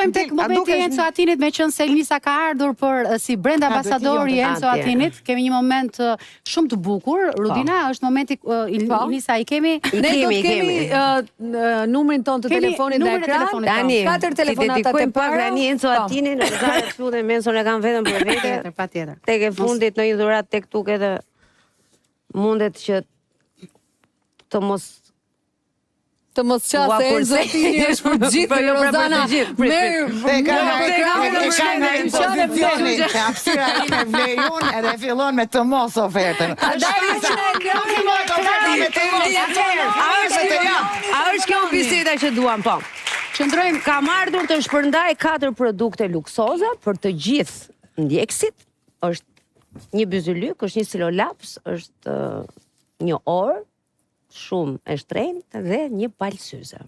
Shkojmë tek momenti i Enzo Atinit, me qenë se Elnisa ka ardhur për si brand ambasador i Enzo Atinit. Kemi një moment shumë të bukur. Rudina, është momenti Elnisa, i kemi. Ne do të kemi numrin ton të telefonit në ekran. Tani, 4 telefonatat e para. Rani Enzo Atinin, Rozana Çudën, Menson e kanë vetëm për vete. Patjetër. Tek e fundit në një dhuratë tek tuke dhe mundet që të mos qasë Enzo Atini është për gjithë, Rozana. Hapësira ime vlejon edhe fillon me të mos ofertën. A është kjo biseda që duam, po? Qëndrojmë, kam ardhur të shpërndaj 4 produkte luksoza për të gjithë ndjekësit. Është një byzylyk, është një silolaps, është një orë, shumë e shtrenjtë dhe një palë syze.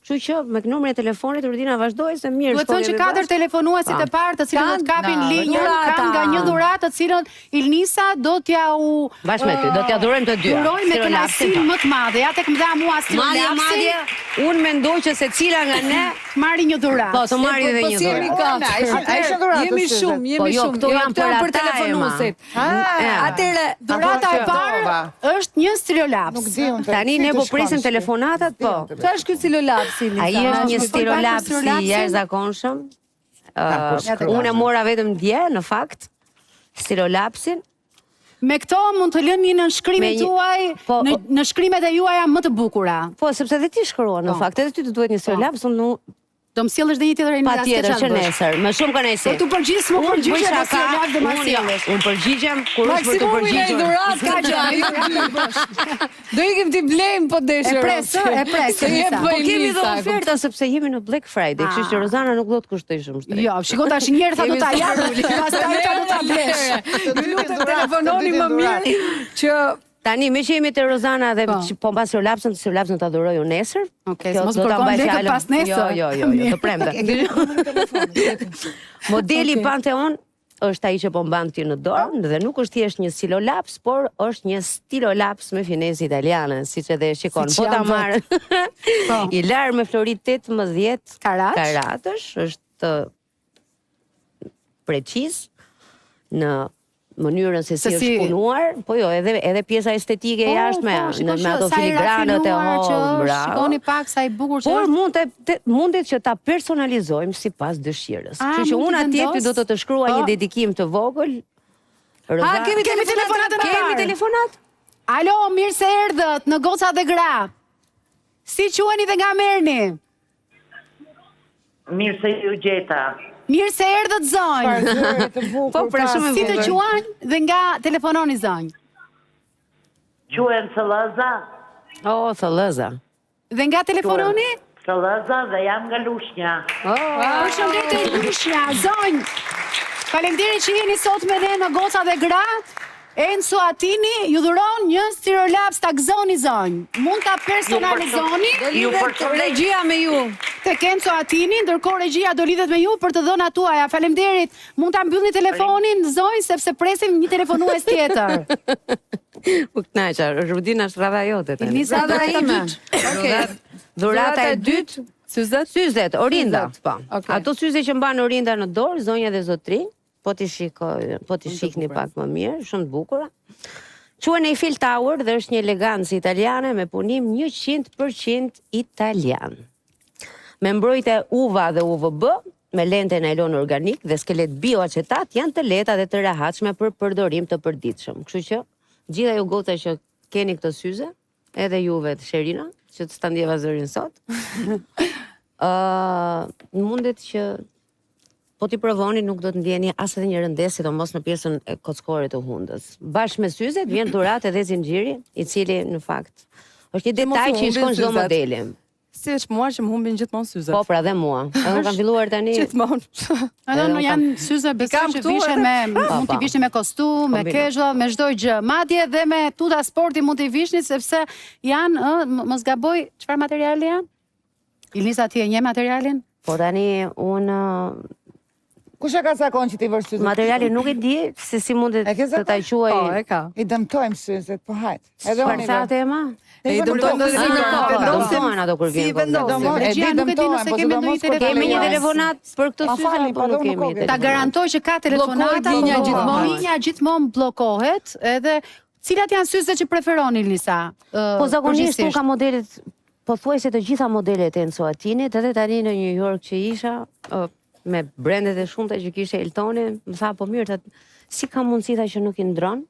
Kështu që me numrin e telefonit Rudina vazhdoi se mirë. Duhet thënë që 4 telefonuesit e parë të cilët do të kapin linjën kanë nga një dhuratë të cilën Elnisa do t'ja u bashkë me ty, do t'ja dhurojmë të dyja. Dhuroj me kënaqësinë më të madhe. Ja tek më dha mua Madje, unë mendoj që secila nga ne marri një dhuratë. Po, të marri edhe një dhuratë. Jemi shumë. Këto janë për telefonuesit. Atëre, dhurata e parë është një stilolaps. Tani ne po presim telefonatat, po. Çfarë është ky stilolaps? Ai është një stilolaps i jashtëzakonshëm. Unë e mora vetëm dje, në fakt, stilolapsin. Me këto mund të lënë një në shkrimet tuaj, në shkrimet e juaja më të bukura. Po, sepse dhe ti shkruan, në fakt, edhe ty të duhet një stilolaps, unë do më sjellësh dhe një tjetër Elnisa. Patjetër që nesër, më shumë kënaqësi. Po tu përgjigjesh, më përgjigjesh atë stilolaps dhe më sjellësh. Unë përgjigjem kur është për të përgjigjur. Do ikim ti blejmë po deshur. E pres. Po kemi dhe oferta sepse jemi në Black Friday, kështu që Rozana nuk do të kushtoj shumë shtrenjtë. Jo, shikoj tash një herë tha do ta jap, pastaj ta do ta blesh. Lutem telefononi më mirë që tani me që jemi te Rozana dhe po mbas silolapsën ta dhuroj unë nesër. Okej, mos kërkon lekë pas nesër. Jo, të premte. Modeli Pantheon është ai që po mban ti në dorë dhe nuk është thjesht një silolaps, por është një stilolaps me finesë italiane, siç edhe e shikon. Po ta marr. I lar me florit 18 karatësh, është preciz në mënyrën se si është punuar, po jo, edhe pjesa estetike jashtme, me ato filigranët e bravo. Shikoni pak sa i bukur që është. Por mundet që ta personalizojmë sipas dëshirës. Kështu që unë atje ty do të shkruaj një dedikim të vogël. Kemi telefonat? Kemi telefonat? Alo, mirë se erdhët në Goca dhe Gra. Si quheni dhe nga merrni? Mirë se ju gjeta. Mirë se erdhët zonjë. Po, pra shumë si të quan dhe nga telefononi zonjë? Quhen Thëllëza. Thëllëza. Dhe nga telefononi? Thëllëza dhe jam nga Lushnja. Përshëndetje Lushnja, zonjë. Faleminderit që jeni sot me ne në Goca dhe Gra. Enzo Atini ju dhuron një stilolaps, ta gëzoni zonjë. Mund ta personalizoni. Ju regjia me ju. Tek Enzo Atini, ndërkohë regjia do lidhet me ju për të dhënat tuaja. Faleminderit. Mund ta mbyllni telefonin zonjë sepse presim një telefonues tjetër. U kënaqa, Rudina është rradha jote tani. Elnisa rradha ime. Dhurata e dytë, syzet, Orinda. Ato syze që mban Orinda në dorë, zonja dhe zotrinj. Po t'i shikni pak më mirë, shumë të bukura. Quhen Eiffel Tower dhe është një elegancë italiane me punim 100% italian. Me mbrojtje uva dhe UVB, me lente nailon organik dhe skelet bioacetat janë të lehta dhe të rehatshme për përdorim të përditshëm. Kështu që gjitha ju goca që keni këtë syze, edhe juve të Sherina, që të standjeva zërin sot, mundet që po t'i provoni nuk do të ndjeni as edhe një rëndesë, sidomos në pjesën e kockore të hundës. Bashkë me syzet vjen dhuratë edhe zinxhiri, i cili në fakt është një detaj që i shkon çdo modeli. Si është mua që më humbin gjithmonë syzet. Po, pra dhe mua. Edhe kam filluar tani. Gjithmonë. Edhe nuk janë syze besoj që vishen mund t'i vishni me kostum, me casual, me çdo gjë. Madje edhe me tuta sporti mund t'i vishni sepse janë, mos gaboj, çfarë materiali janë? Elnisa ti e njeh materialin? Po tani unë Kush e ka zakon që ti vërë syzet? Materiali nuk e di se si mundet E ke të ta zakon? quaj. Po, e ka. I dëmtojmë syzet, po hajt. Edhe Çfarë unë thatë Ema? E i dëmtojmë dhe Dëmtojnë ato kur vjen. Regjia nuk e di nëse kemi ndonjë telefon. Kemi një telefonat për këtë syze apo nuk kemi? Ta garantoj që ka telefonata, linja gjithmonë. linja gjithmonë bllokohet, edhe cilat janë syzet që preferoni Lisa? Po zakonisht unë ka modelet, pothuajse të gjitha modelet e Enzo Atinit, edhe tani në New York që isha, me brendet e shumta që kishte Eltoni, më tha po mirë, si ka mundësi që nuk i ndron?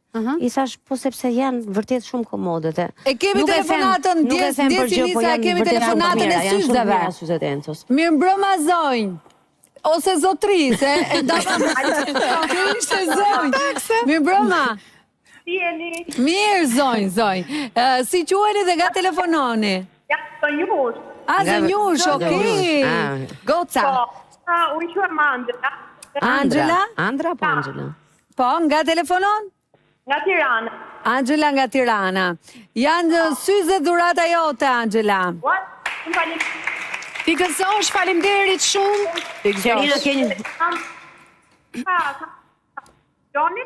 I thash po sepse janë vërtet shumë komodët. E kemi telefonatën djesi Lisa, e kemi telefonatën e syzeve. Syzet e Enzos. Mirë mbrëma zonjë. Ose zotri, se e dama që ishte zonjë. Mirë mbrëma. Si jeni? Mirë zonjë. Si queni dhe nga telefononi? Ja, Zënjush. A, Zënjush, okej. Goca. Unë quem Angela. Angela? Andra po Angela? Po, nga telefonon? Nga Tirana. Angela nga Tirana. Janë syze dhurata jote, Angela. What? Më falim. Ti gëzosh, faleminderit shumë. Qerina keni... Joni?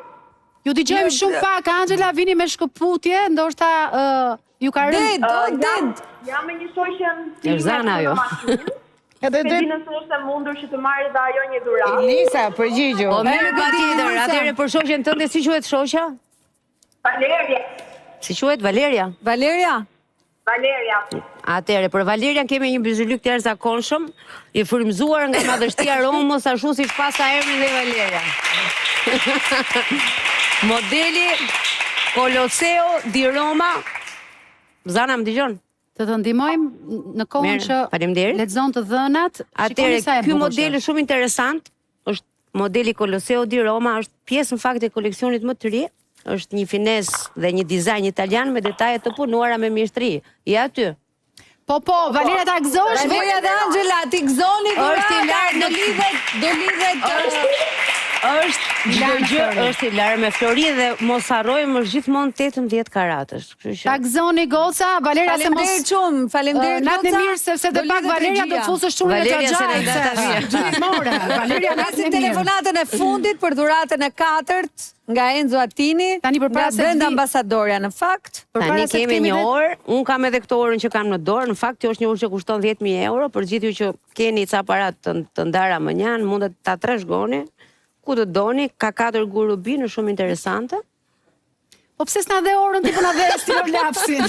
Ju dëgjojmë shumë pak, Angela, vini me shkëputje, ndoshta ju ka rënë. Ded. Jam me një shoqen. Erzana ajo. Edhe Se di nëse është e mundur që të marrë dhe ajo një dhuratë. Lisa, përgjigju. Po mirë patjetër, atëherë për shoqen tënde si quhet shoqja? Valeria. Si quhet Valeria? Valeria? Valeria. Atëherë për Valerian kemi një bizylyk të jashtëzakonshëm, i frymzuar nga madhështia Romos ashtu siç pasa emrin dhe Valeria. Modeli Colosseo di Roma. Zana më dëgjon? Të të ndihmojmë në kohën Mirë, që faleminderit. lexon të dhënat. Atëherë, shikoni sa e ky bukur model është. është shumë interesant, është modeli Colosseo di Roma, është pjesë në fakt e koleksionit më të ri, është një finesë dhe një dizajn italian me detaje të punuara me mjeshtri. I aty. Po, Valeria ta gëzosh. Valeria dhe Angela, ti gëzoni Është i lartë, do lidhet Është çdo gjë është i larë me flori dhe mos harrojmë është gjithmonë 18 karatësh. Kështu që Ta gëzoni goca, Valeria se mos Faleminderit shumë, faleminderit natën e goca. mirë sepse Do të pak lidhet Valeria do regjia. të fusësh shtunë e Valeria se xhaxhaj. ne data vjen. More, Valeria natën Presim e mirë. telefonatën e fundit për dhuratën e 4 nga Enzo Attini, Tani përpara nga se Brenda vi- Ambasadoria në fakt. Tani se kemi një dhe- orë, unë kam edhe këtë orën që kam në dorë, në fakt kjo është një orë që kushton 10.000 euro, për gjithë ju që keni ca para të ndara më njanë, mundet ta trashëgoni, ku të doni, ka 4 gurubin, është shumë interesante. Po pse s'na dhe orën ti po na dhe stilolapsin?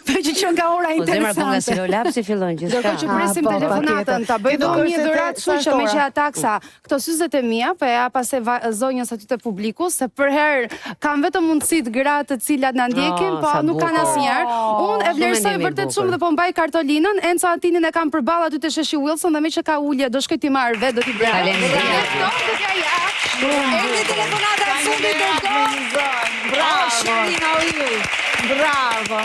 Po që qen nga ora Po zemra po nga interesante. silolapsi fillon Ndërkohë që gjithçka. presim po, telefonatën, patjetër. ta bëj Ti do do një kërse dhuratë te- kështu që me sa që taksa, këto syzet e mia, po ja pas e zonjës aty te publiku, se për herë kam vetëm mundësi të gratë të cilat na ndjekin, po sa nuk kanë bukur. asnjëherë. Unë e Shumë vlerësoj mendimi vërtet bukur. shumë dhe po mbaj kartolinën, Enzo Attinin e kam përballë aty te Sheshi Wilson dhe me që ka ulje, do shkoj ti marr vetë, do t'i bëj. Faleminderit. Erdhi telefonata e fundit Bravo, Sherina Oil. Bravo.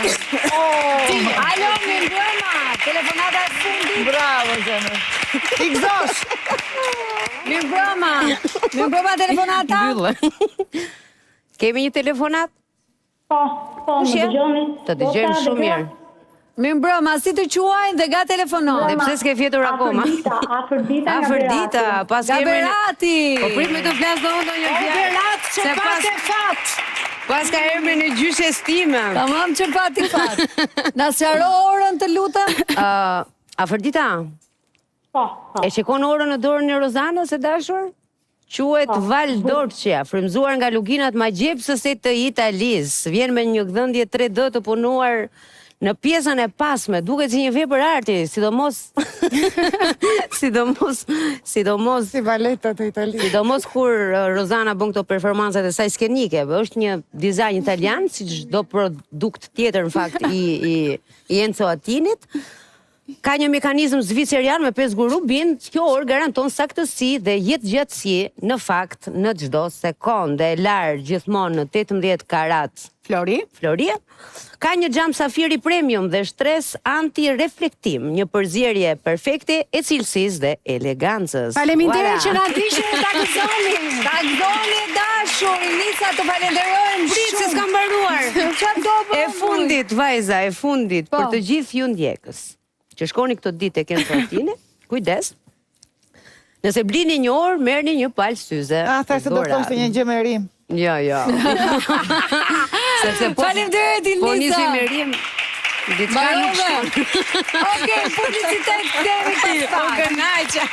Alo, mi mbrëma, telefonata e fundit. Bravo, zemër. I gëzosh. Mi mbrëma telefonata. Kemi një telefonat? Po, Kush më je? dëgjoni? Të dëgjojmë shumë mirë. Mi mbrëma, si të quajnë dhe ga telefonon. Dhe pse s'ke fjetur akoma? Afërdita nga Afërdita, Berati. pas Nga kemi... Berati. Po prit me të flas do ndonjë fjalë. Berat, që Se pas pas- e fat. Pas ka emrin e gjyshe stime. Tamam që fati fat. Na sqaro orën të lutem. Afërdita, Po, e shikon orën në dorën e Rozanës e dashur? Quhet Valdorcia, frymzuar nga luginat magjepsëse të Italisë. Vjen me një gdhëndje 3D të punuar në pjesën e pasme, duket si një vepër arti, sidomos Si valetat e Italisë. sidomos kur Rozana bën këto performancat e saj skenike. Është një dizajn italian, si çdo produkt tjetër në fakt i Enzo Attinit. Ka një mekanizëm zvicerian me 5 gurubin, kjo orë garanton saktësi dhe jetë gjatësi në fakt në çdo sekondë, e larë gjithmonë në 18 karat Flori. Ka një xham safiri premium dhe shtres anti-reflektim, një përzierje perfekte e cilësisë dhe elegancës. Faleminderit Voilà. që na dishë ta gëzoni. Ta gëzoni dashur, Lisa, të falenderojmë Prit se s'kam mbaruar. Çfarë do bëj? E fundit, vajza, e fundit, Po. për të gjithë ju ndjekës, që shkoni këtë ditë e Enzo Attini, kujdes. Nëse blini një orë, merrni një palë syze. Thash se do të thoshte një gjë me rim. Jo. Sepse Faleminderit Ilnisa. Po nisi me rim. Diçka nuk shkon. Okej, publicitet kemi pas. U kënaqja.